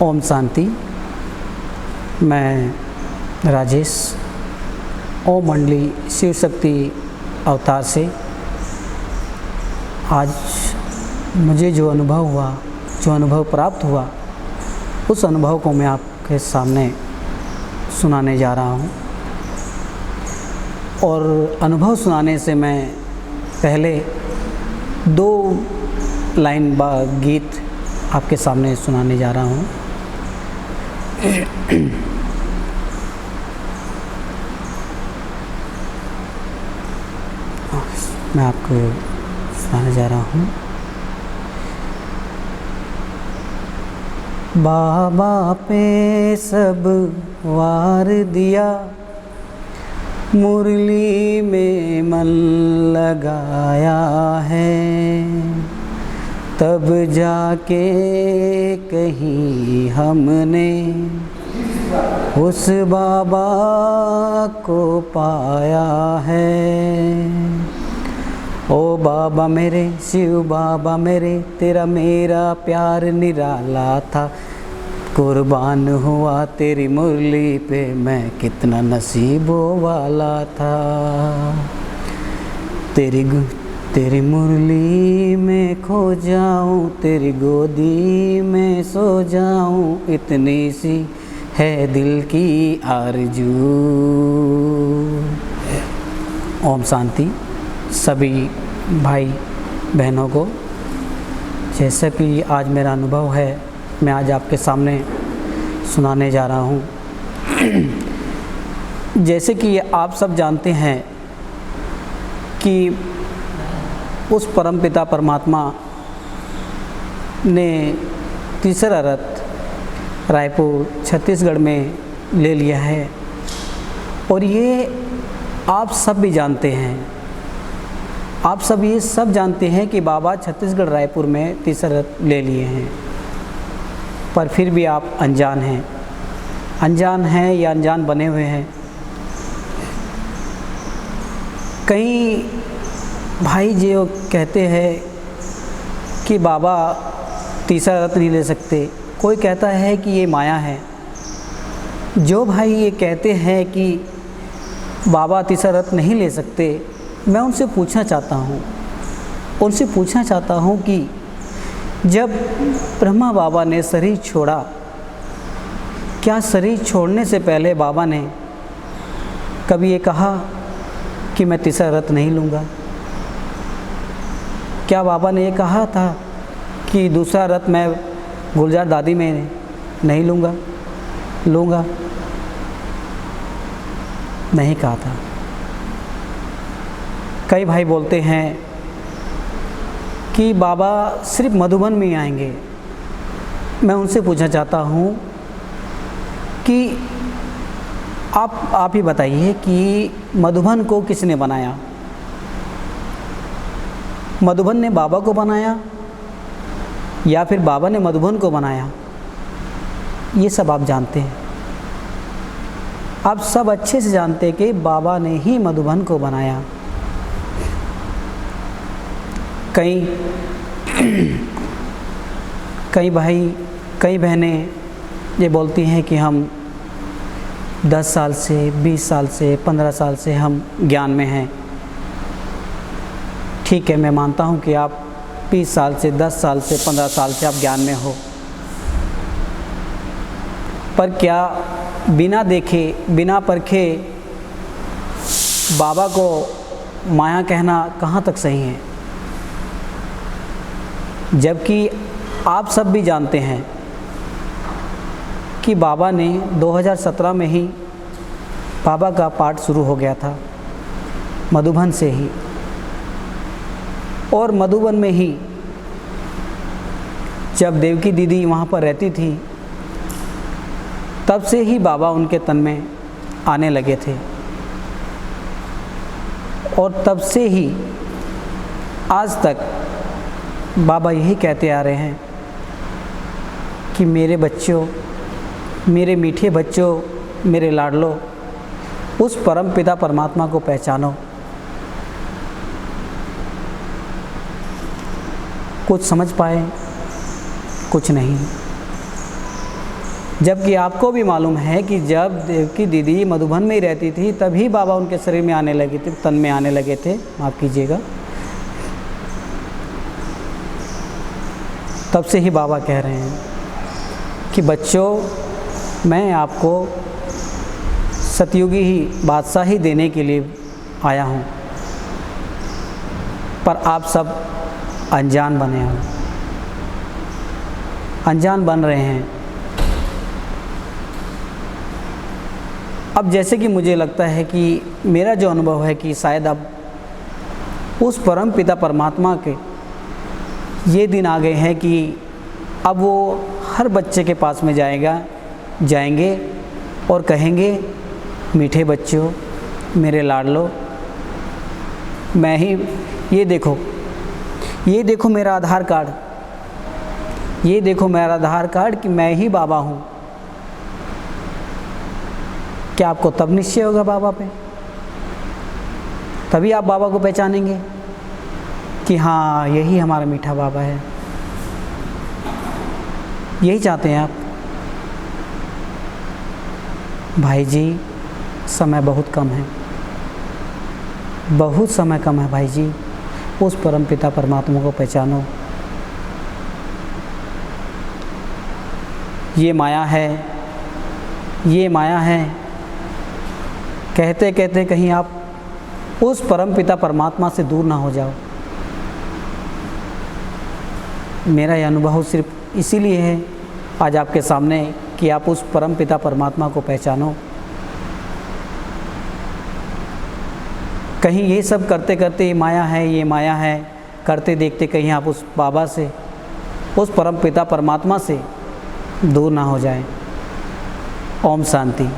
ओम शांति। मैं राजेश ओम मंडली शिव शक्ति अवतार से आज मुझे जो अनुभव प्राप्त हुआ, उस अनुभव को मैं आपके सामने सुनाने जा रहा हूँ। और अनुभव सुनाने से मैं पहले 2 लाइन गीत आपके सामने सुनाने जा रहा हूँ। मैं आपको सुनाने जा रहा हूँ। बाबा पे सब वार दिया, मुरली में मन लगाया है, तब जाके कहीं हमने उस बाबा को पाया है। ओ बाबा मेरे, शिव बाबा मेरे, तेरा मेरा प्यार निराला था, कुर्बान हुआ तेरी मुरली पे, मैं कितना नसीबों वाला था। तेरी मुरली में खो जाऊं, तेरी गोदी में सो जाऊं, इतनी सी है दिल की आरज़ू। ओम शांति। सभी भाई बहनों को, जैसा कि आज मेरा अनुभव है, मैं आज आपके सामने सुनाने जा रहा हूँ। जैसे कि आप सब जानते हैं कि उस परमपिता परमात्मा ने तीसरा रथ रायपुर छत्तीसगढ़ में ले लिया है। और ये आप सब भी जानते हैं, आप सब ये सब जानते हैं कि बाबा छत्तीसगढ़ रायपुर में तीसरा रथ ले लिए हैं। पर फिर भी आप अनजान हैं या अनजान बने हुए हैं। कई भाई जो कहते हैं कि बाबा तीसरा रथ नहीं ले सकते, कोई कहता है कि ये माया है। जो भाई ये कहते हैं कि बाबा तीसरा रथ नहीं ले सकते, मैं उनसे पूछना चाहता हूँ कि जब ब्रह्मा बाबा ने शरीर छोड़ा, क्या शरीर छोड़ने से पहले बाबा ने कभी ये कहा कि मैं तीसरा रथ नहीं लूँगा? क्या बाबा ने ये कहा था कि दूसरा रथ मैं गुलजार दादी में नहीं लूँगा? नहीं कहा था। कई भाई बोलते हैं कि बाबा सिर्फ मधुबन में ही आएंगे। मैं उनसे पूछना चाहता हूँ कि आप ही बताइए कि मधुबन को किसने बनाया? मधुबन ने बाबा को बनाया या फिर बाबा ने मधुबन को बनाया? ये सब आप जानते हैं। आप सब अच्छे से जानते हैं कि बाबा ने ही मधुबन को बनाया। कई भाई, कई बहनें ये बोलती हैं कि हम 10 साल से, 20 साल से, 15 साल से हम ज्ञान में हैं। ठीक है, मैं मानता हूँ कि आप 20 साल से, 10 साल से, 15 साल से आप ज्ञान में हो। पर क्या बिना देखे, बिना परखे बाबा को माया कहना कहाँ तक सही है? जबकि आप सब भी जानते हैं कि बाबा ने 2017 में ही बाबा का पाठ शुरू हो गया था, मधुबन से ही। और मधुबन में ही जब देवकी दीदी वहाँ पर रहती थी, तब से ही बाबा उनके तन में आने लगे थे। और तब से ही आज तक बाबा यही कहते आ रहे हैं कि मेरे बच्चों, मेरे मीठे बच्चों, मेरे लाडलो, उस परम पिता परमात्मा को पहचानो। कुछ समझ पाए, कुछ नहीं। जबकि आपको भी मालूम है कि जब देवकी दीदी मधुबन में ही रहती थी तभी बाबा उनके शरीर में आने लगे थे, तन में आने लगे थे, माफ़ कीजिएगा। तब से ही बाबा कह रहे हैं कि बच्चों, मैं आपको सतयुगी ही बादशाही देने के लिए आया हूँ, पर आप सब अनजान बने हो, अनजान बन रहे हैं। अब जैसे कि मुझे लगता है कि मेरा जो अनुभव है कि शायद अब उस परम पिता परमात्मा के ये दिन आ गए हैं कि अब वो हर बच्चे के पास में जाएंगे और कहेंगे, मीठे बच्चों, मेरे लाडलो, मैं ही, ये देखो मेरा आधार कार्ड, ये देखो मेरा आधार कार्ड कि मैं ही बाबा हूँ। क्या आपको तब निश्चय होगा बाबा पे? तभी आप बाबा को पहचानेंगे कि हाँ, यही हमारा मीठा बाबा है। यही चाहते हैं आप? भाई जी, समय बहुत कम है, बहुत समय कम है भाई जी। उस परम पिता परमात्मा को पहचानो। ये माया है, ये माया है, कहते कहते कहीं आप उस परम पिता परमात्मा से दूर ना हो जाओ। मेरा यह अनुभव सिर्फ इसीलिए है आज आपके सामने कि आप उस परम पिता परमात्मा को पहचानो। कहीं ये सब करते करते ये माया है करते देखते कहीं आप उस बाबा से, उस परम पिता परमात्मा से दूर ना हो जाएं। ओम शांति।